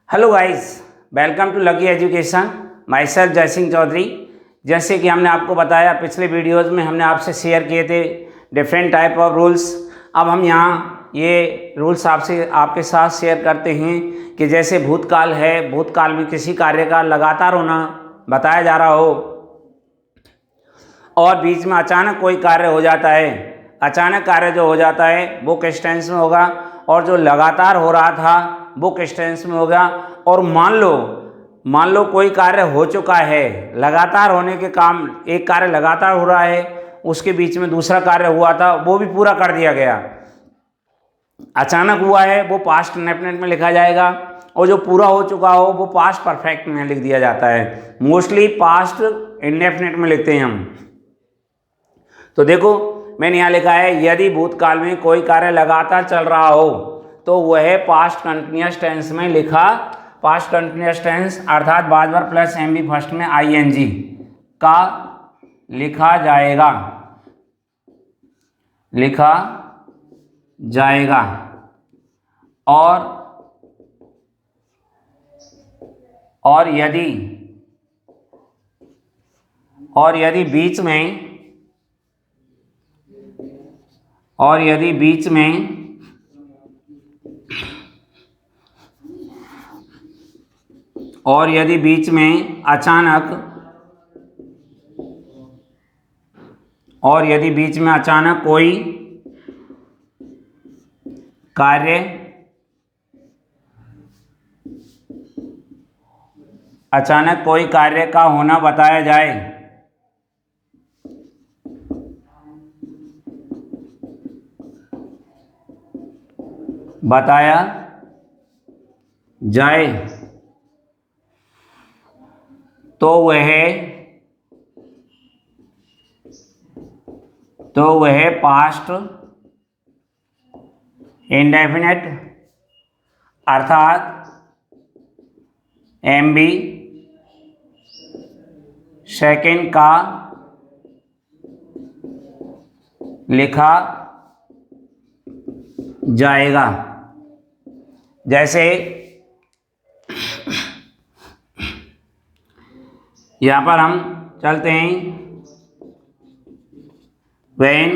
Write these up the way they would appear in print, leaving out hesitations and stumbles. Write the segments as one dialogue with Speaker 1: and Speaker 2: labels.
Speaker 1: Hello guys, welcome to Lucky Education. Myself Jay Singh Chaudhary. जैसे कि हमने आपको बताया पिछले वीडियोज़ में हमने आपसे शेयर किए थे डिफरेंट टाइप ऑफ रूल्स। अब हम यहाँ ये रूल्स आपके साथ शेयर करते हैं कि जैसे भूतकाल है, भूतकाल में किसी कार्य का लगातार होना बताया जा रहा हो और बीच में अचानक कोई कार्य हो जाता है। अचानक कार्य जो हो जाता है वो किस टेंस में होगा, और जो लगातार हो रहा था वो किस टेंस में होगा। और मान लो कोई कार्य हो चुका है, लगातार होने के काम, एक कार्य लगातार हो रहा है, उसके बीच में दूसरा कार्य हुआ था वो भी पूरा कर दिया गया। अचानक हुआ है वो पास्ट इंडेफिनिट में लिखा जाएगा, और जो पूरा हो चुका हो वो पास्ट परफेक्ट में लिख दिया जाता है। मोस्टली पास्ट इंडेफिनिट में लिखते हैं हम। तो देखो मैंने यहाँ लिखा है, यदि भूतकाल में कोई कार्य लगातार चल रहा हो तो वह पास्ट कंटिन्यूअस टेंस में लिखा, पास्ट कंटिन्यूअस टेंस अर्थात बाद बार प्लस एमबी फर्स्ट में आईएनजी का लिखा जाएगा, लिखा जाएगा। और यदि बीच में अचानक कोई कार्य का होना बताया जाए, तो वह पास्ट इंडेफिनिट अर्थात एमबी सेकेंड का लिखा जाएगा। जैसे यहाँ पर हम चलते हैं, when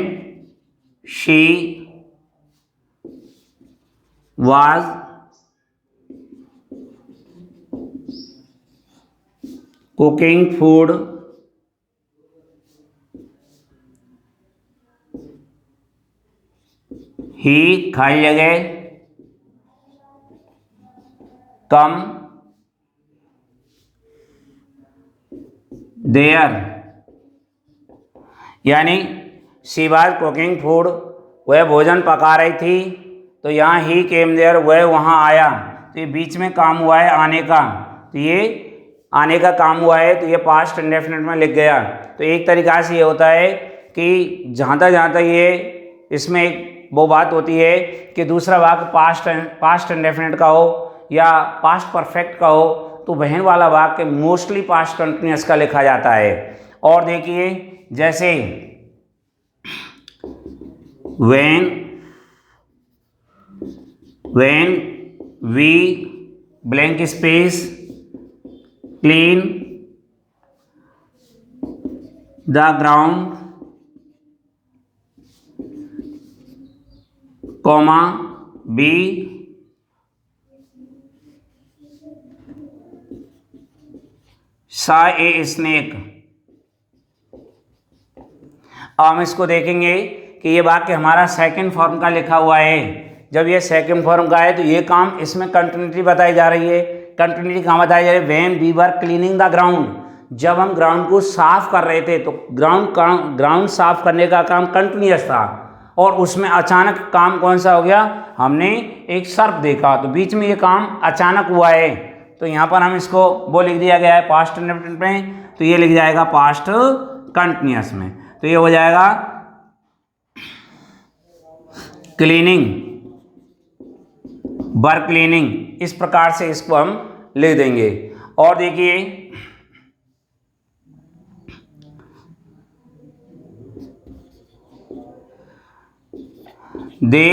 Speaker 1: she was cooking food he खाली जगह come there, यानी शी वाज कुकिंग फूड, वह भोजन पका रही थी। तो यहाँ ही केम देयर, वह वहाँ आया। तो ये बीच में काम हुआ है आने का, तो ये आने का काम हुआ है, तो ये पास्ट इंडेफिनिट में लिख गया। तो एक तरीक़ा से ये होता है कि जहाँ तक ये इसमें एक वो बात होती है कि दूसरा वाक्य पास्ट इंडेफिनिट का हो या पास्ट परफेक्ट का हो, तो वहन वाला वाक्य मोस्टली पास्ट कंटिन्यूअस का लिखा जाता है। और देखिए जैसे when we blank space clean the ground, comma be saw a snake। अब हम इसको देखेंगे कि ये वाक्य हमारा सेकंड फॉर्म का लिखा हुआ है। जब ये सेकंड फॉर्म का है तो ये काम, इसमें कंटिन्यूटी बताई जा रही है। कंटिन्यूटी कहाँ बताई जा रही है? When we were cleaning the ground, जब हम ग्राउंड को साफ कर रहे थे, तो ग्राउंड साफ करने का काम कंटिन्यूअस था, और उसमें अचानक काम कौन सा हो गया? हमने एक सर्प देखा, तो बीच में ये काम अचानक हुआ है। तो यहाँ पर हम इसको वो लिख दिया गया है पास्ट इंडेफिनिट में, तो ये लिख जाएगा पास्ट कंटिन्यूअस में। तो ये हो जाएगा क्लीनिंग, वर क्लीनिंग, इस प्रकार से इसको हम लिख देंगे। और देखिए They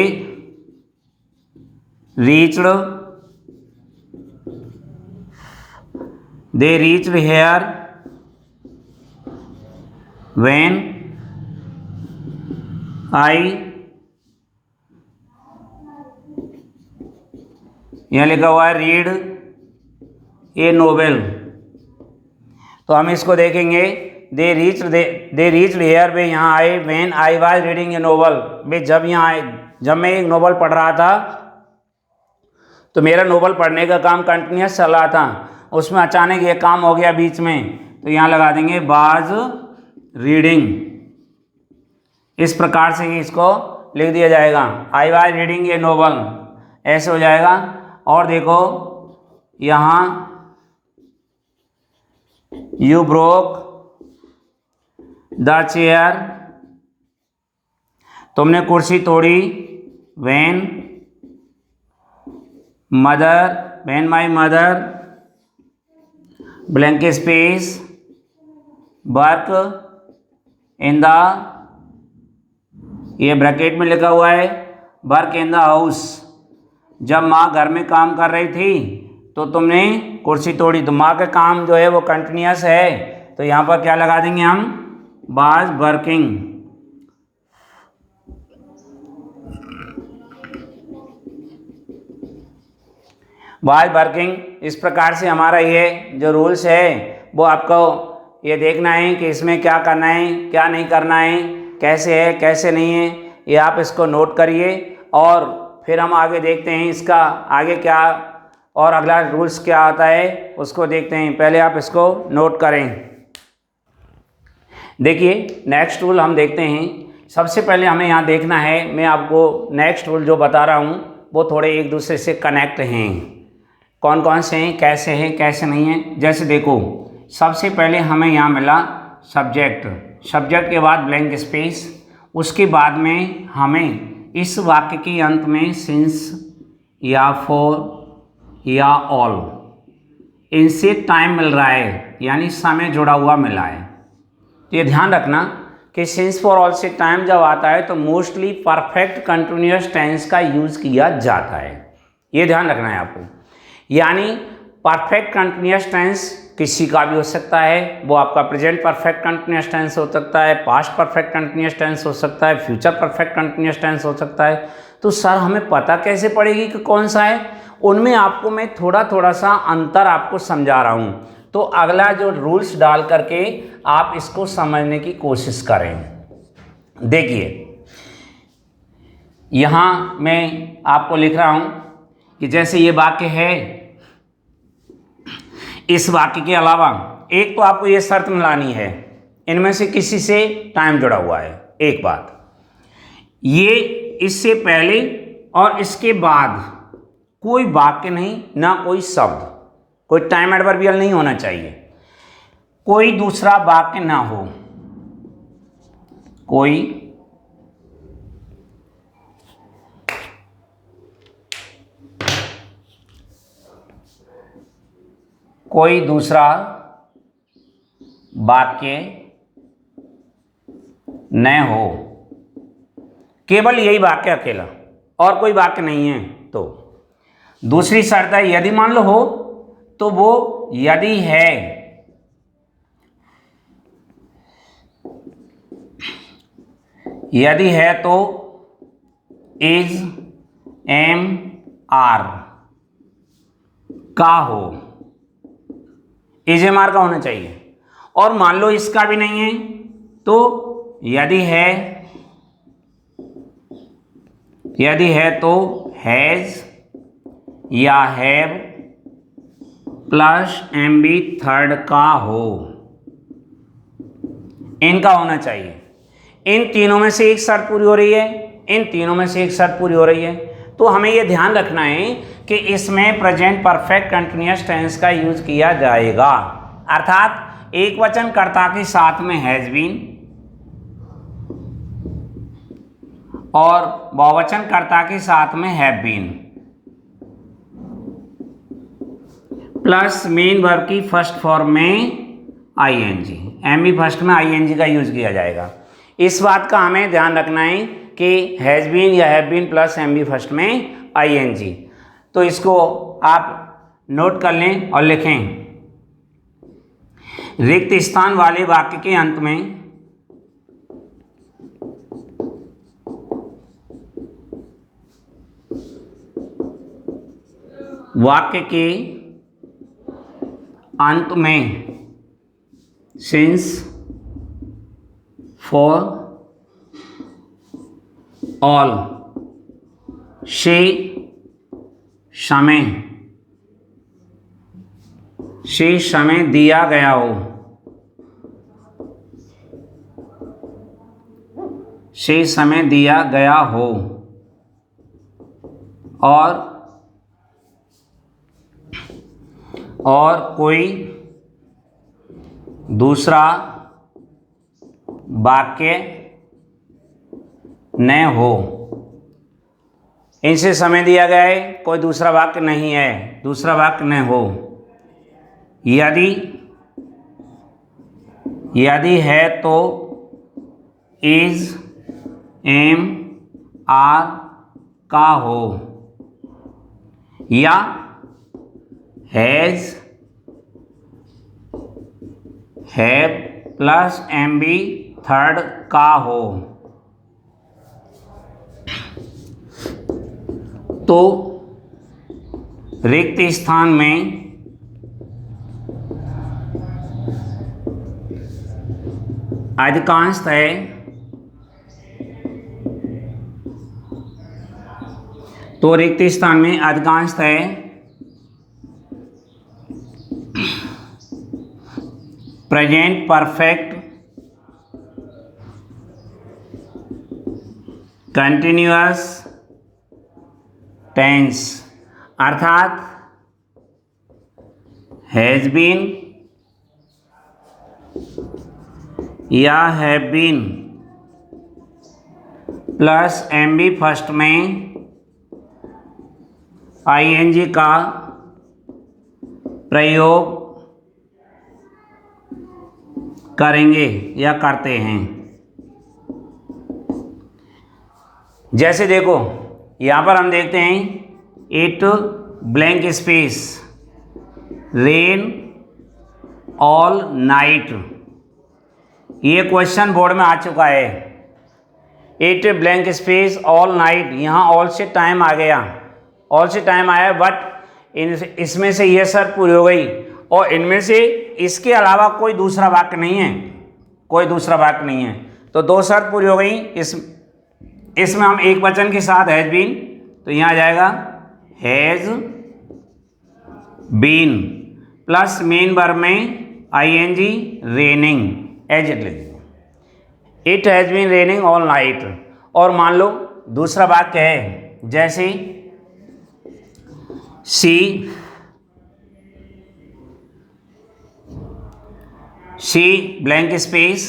Speaker 1: reached they reached here when I, यहाँ लिखा हुआ है रीड ए नोवेल, तो हम इसको देखेंगे। दे रीच्ड हेयर वे यहाँ आए when I was reading a novel, वे जब यहाँ आए, जब मैं एक नोवेल पढ़ रहा था, तो मेरा नोवेल पढ़ने का काम कंटिन्यूस चल रहा था, उसमें अचानक ये काम हो गया बीच में, तो यहाँ लगा देंगे वाज रीडिंग। इस प्रकार से ही इसको लिख दिया जाएगा, आई वाज रीडिंग ए नोवेल, ऐसे हो जाएगा। और देखो यहाँ यू ब्रोक द चेयर, तुमने कुर्सी तोड़ी, when my mother blank space work in the, ये ब्रैकेट में लिखा हुआ है वर्क इन द हाउस, जब माँ घर में काम कर रही थी तो तुमने कुर्सी तोड़ी, तो माँ का काम जो है वो कंटिन्यूस है, तो यहाँ पर क्या लगा देंगे हम, वाज वर्किंग। वाज वर्किंग, इस प्रकार से हमारा ये जो रूल्स है वो आपको ये देखना है कि इसमें क्या करना है क्या नहीं करना है, कैसे है कैसे नहीं है, ये आप इसको नोट करिए और फिर हम आगे देखते हैं इसका आगे क्या और अगला रूल्स क्या आता है उसको देखते हैं। पहले आप इसको नोट करें। देखिए नेक्स्ट रूल हम देखते हैं। सबसे पहले हमें यहाँ देखना है, मैं आपको नेक्स्ट रूल जो बता रहा हूँ वो थोड़े एक दूसरे से कनेक्ट हैं, कौन कौन से हैं कैसे नहीं हैं। जैसे देखो सबसे पहले हमें यहाँ मिला सब्जेक्ट, सब्जेक्ट के बाद ब्लैंक स्पेस, उसके बाद में हमें इस वाक्य के अंत में सिंस या फॉर या ऑल, इनसे टाइम मिल रहा है यानी समय जुड़ा हुआ मिला है। तो ये ध्यान रखना कि सिंस फॉर ऑल से टाइम जब आता है तो मोस्टली परफेक्ट कंटिन्यूअस टेंस का यूज़ किया जाता है, ये ध्यान रखना है आपको। यानी परफेक्ट कंटिन्यूअस टेंस किसी का भी हो सकता है, वो आपका प्रेजेंट परफेक्ट कंटिन्यूअस टेंस हो सकता है, पास्ट परफेक्ट कंटिन्यूअस टेंस हो सकता है, फ्यूचर परफेक्ट कंटिन्यूअस टेंस हो सकता है। तो सर हमें पता कैसे पड़ेगी कि कौन सा है? उनमें आपको मैं थोड़ा सा अंतर आपको समझा रहा हूँ, तो अगला जो रूल्स डाल करके आप इसको समझने की कोशिश करें। देखिए यहाँ मैं आपको लिख रहा हूँ कि जैसे ये वाक्य है, इस वाक्य के अलावा एक तो आपको ये शर्त मिलानी है, इनमें से किसी से टाइम जुड़ा हुआ है। एक बात ये, इससे पहले और इसके बाद कोई वाक्य नहीं, ना कोई शब्द, कोई टाइम एडवर्बियल नहीं होना चाहिए, कोई दूसरा वाक्य ना हो, कोई दूसरा वाक्य न हो, केवल यही वाक्य अकेला और कोई वाक्य नहीं है। तो दूसरी शर्त है यदि मान लो हो तो वो यदि है, यदि है तो इज एम आर का हो, इज एम आर का होना चाहिए। और मान लो इसका भी नहीं है तो यदि है तो हैज या have plus M B third का हो, इनका होना चाहिए। इन तीनों में से एक शर्त पूरी हो रही है, इन तीनों में से एक शर्त पूरी हो रही है, तो हमें यह ध्यान रखना है कि इसमें प्रेजेंट परफेक्ट कंटिन्यूअस टेंस का यूज किया जाएगा। अर्थात एक वचन कर्ता के साथ में हैज बीन और बहुवचन कर्ता के साथ में have been plus main verb की फर्स्ट फॉर्म में आईएनजी, एम बी फर्स्ट में आईएनजी का यूज किया जाएगा। इस बात का हमें ध्यान रखना है कि हैज बीन या have been plus M B first में आईएनजी। तो इसको आप नोट कर लें और लिखें। रिक्त स्थान वाले वाक्य के अंत में सिंस, फॉर, ऑल, समय दिया गया हो, समय दिया गया हो और कोई दूसरा वाक्य न हो। इनसे समय दिया गया है, कोई दूसरा वाक्य नहीं है, दूसरा वाक्य न हो। यदि है तो इज, एम, आर का हो, या has, have plus M B third का हो। तो रिक्त स्थान में अधिकांशतः प्रेजेंट परफेक्ट कंटिन्यूअस टेंस अर्थात हैज बीन या have been plus M B first में आईएनजी का प्रयोग करेंगे या करते हैं। जैसे देखो यहाँ पर हम देखते हैं it blank space rain all night. ये क्वेश्चन बोर्ड में आ चुका है। It blank space all night, यहाँ ऑल से टाइम आ गया, ऑल से टाइम आया, बट इसमें से ये शर्त पूरी हो गई और इनमें से इसके अलावा कोई दूसरा वाक्य नहीं है, कोई दूसरा वाक्य नहीं है। तो दो शर्त पूरी हो गई। इसमें हम एक वचन के साथ हैज बीन, तो यहाँ आ जाएगा has been plus main verb में आईएनजी रेनिंग, एज इट लिख it has been raining all night. और मान लो दूसरा वाक्य है जैसे she blank space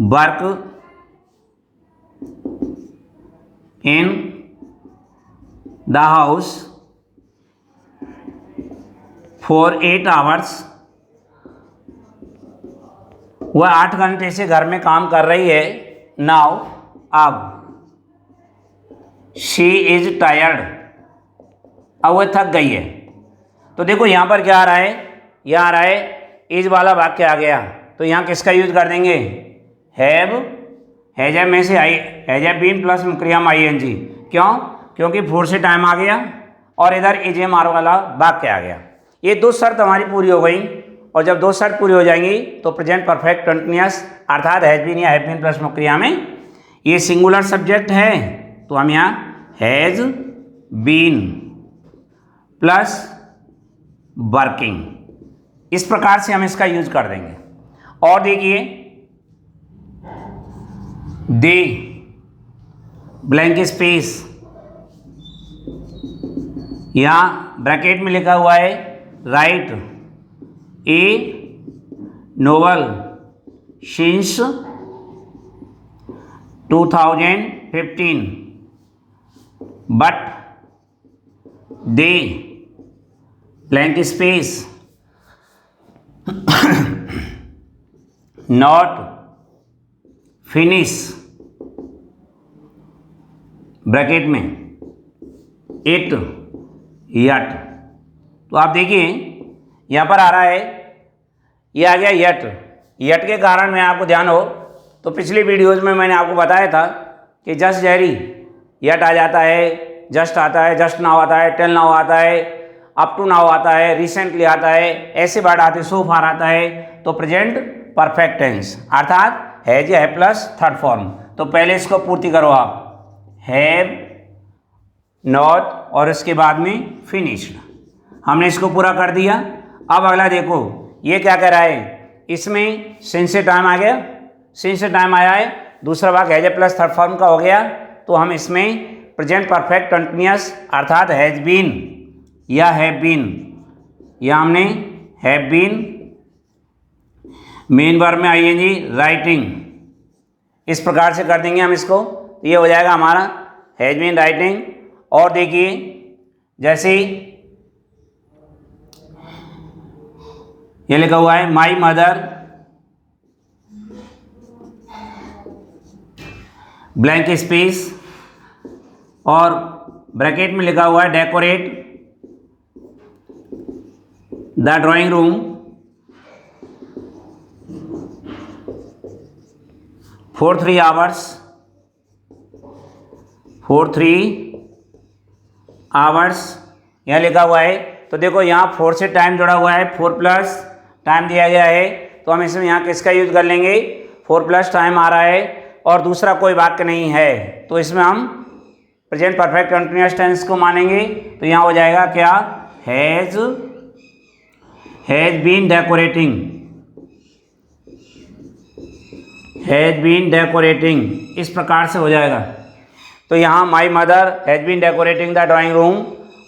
Speaker 1: work in the house for 8 hours. वह 8 घंटे से घर में काम कर रही है। नाउ अब शी इज टायर्ड, अब वह थक गई है। तो देखो यहाँ पर क्या आ रहा है, यहाँ आ रहा है इज वाला वाक्य आ गया, तो यहाँ किसका यूज कर देंगे, हैव, हैज में से आई हैज बीन प्लस क्रियाम आईएनजी। क्यों, क्योंकि 4 से टाइम आ गया और इधर इज एम आर वाला वाक्य आ गया। ये दो शर्त हमारी पूरी हो गई, और जब दो शर्त पूरी हो जाएंगी तो प्रेजेंट परफेक्ट कंटिन्यूअस अर्थात हैज बीन या हैव बीन प्लस क्रिया में ये सिंगुलर सब्जेक्ट है, तो हम यहाँ हैज बीन प्लस वर्किंग, इस प्रकार से हम इसका यूज कर देंगे। और देखिए दे ब्लैंक स्पेस, यहाँ ब्रैकेट में लिखा हुआ है right A novel since 2015 but they blank space not finish bracket में इट, यट। तो आप देखिए यहाँ पर आ रहा है, ये आ गया यट। यट के कारण में आपको ध्यान हो तो पिछली वीडियोज़ में मैंने आपको बताया था कि जस्ट जैरी यट आ जाता है, जस्ट आता है, जस्ट नाउ आता है, टिल नाउ आता है, अप टू नाउ आता है, रिसेंटली आता है, ऐसे वर्ड आते हैं, सो फार आता है। तो प्रेजेंट परफेक्ट टेंस अर्थात हैज या है प्लस थर्ड फॉर्म। तो पहले इसको पूर्ति करो आप, हैव, नॉट और इसके बाद में फिनिश्ड। हमने इसको पूरा कर दिया। अब अगला देखो, ये क्या कह रहा है, इसमें सिंस से टाइम आ गया, सिंस से टाइम आया है, दूसरा भाग has a plus third form का हो गया। तो हम इसमें प्रेजेंट परफेक्ट कंटिन्यूअस अर्थात हैज बीन या हैव बीन, या हमने हैव बीन मेन वर्ब में आईएनजी राइटिंग, इस प्रकार से कर देंगे हम इसको। तो ये हो जाएगा हमारा हैज बीन राइटिंग। और देखिए जैसे ये लिखा हुआ है माई मदर ब्लैंक स्पेस और ब्रैकेट में लिखा हुआ है decorate the drawing room for 3 hours, for 3 hours यहाँ लिखा हुआ है। तो देखो यहाँ 4 से टाइम जुड़ा हुआ है, 4 प्लस टाइम दिया गया है। तो हम इसमें यहाँ किसका यूज कर लेंगे, 4 प्लस टाइम आ रहा है और दूसरा कोई वाक्य नहीं है, तो इसमें हम प्रेजेंट परफेक्ट कंटिन्यूअस टेंस को मानेंगे। तो यहाँ हो जाएगा क्या, has been decorating, has been decorating, इस प्रकार से हो जाएगा। तो यहाँ my mother has been decorating the drawing room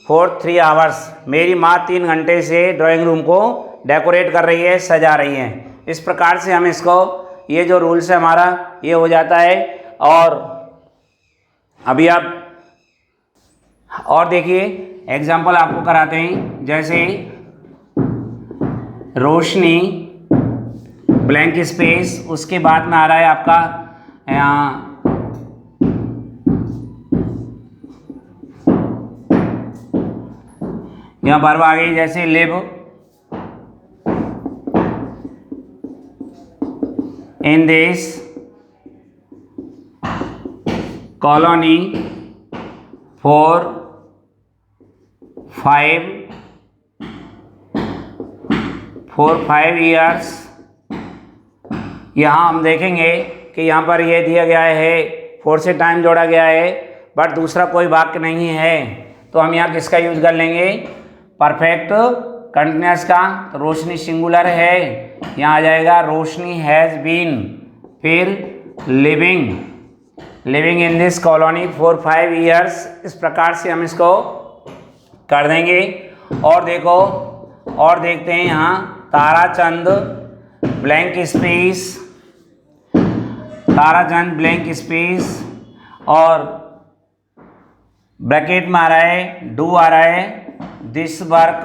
Speaker 1: for 3 hours, मेरी माँ 3 घंटे से ड्राइंग रूम को डेकोरेट कर रही है, सजा रही है। इस प्रकार से हम इसको, ये जो रूल्स है हमारा ये हो जाता है। और अभी आप और देखिए एग्जाम्पल आपको कराते हैं, जैसे रोशनी ब्लैंक स्पेस, उसके बाद में आ रहा है आपका यहाँ वर्ब आ गई, जैसे live in this colony for 5 years. यहाँ हम देखेंगे कि यहाँ पर ये दिया गया है, 4 से टाइम जोड़ा गया है, बट दूसरा कोई वाक्य नहीं है। तो हम यहाँ किसका यूज कर लेंगे, परफेक्ट कंटिन्यूअस का। तो रोशनी सिंगुलर है, यहाँ आ जाएगा रोशनी हैज़ बीन, फिर living in this colony for 5 years. इस प्रकार से हम इसको कर देंगे। और देखो और देखते हैं यहाँ Tarachand blank space, Tarachand blank space और ब्रैकेट में आ रहा है डू आ रहा है, दिस वर्क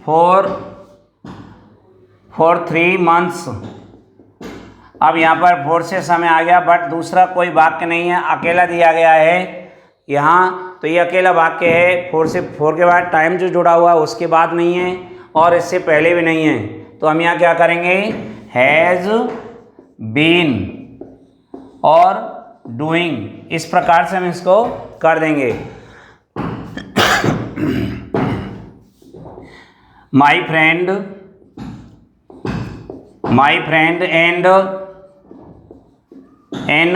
Speaker 1: फॉर 3 मंथ्स। अब यहाँ पर 4 से समय आ गया, बट दूसरा कोई वाक्य नहीं है, अकेला दिया गया है यहाँ। तो ये अकेला वाक्य है, 4 के बाद टाइम जो जुड़ा हुआ है उसके बाद नहीं है और इससे पहले भी नहीं है। तो हम यहाँ क्या करेंगे, हैज़ बीन और डूइंग, इस प्रकार से हम इसको कर देंगे। My friend and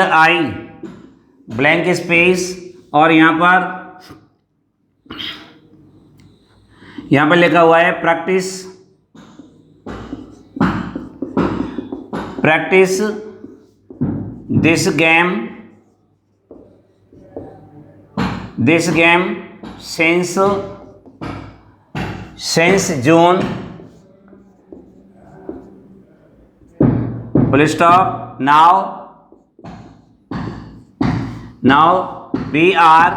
Speaker 1: I blank space और यहाँ पर लिखा हुआ है practice this game since June full stop now we are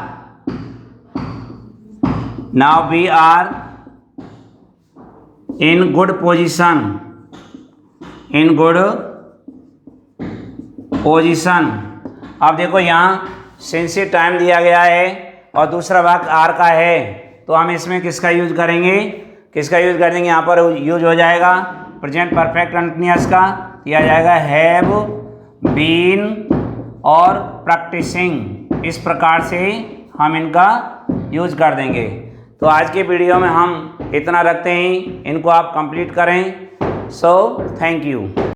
Speaker 1: in good position अब देखो यहाँ सिंस ये टाइम दिया गया है और दूसरा वाक्य आर का है, तो हम इसमें किसका यूज करेंगे, किसका यूज कर देंगे, यहाँ पर यूज हो जाएगा प्रेजेंट परफेक्ट कंटिन्यूअस का, किया जाएगा हैव बीन और प्रैक्टिसिंग। इस प्रकार से हम इनका यूज कर देंगे। तो आज के वीडियो में हम इतना रखते हैं, इनको आप कंप्लीट करें। So thank you.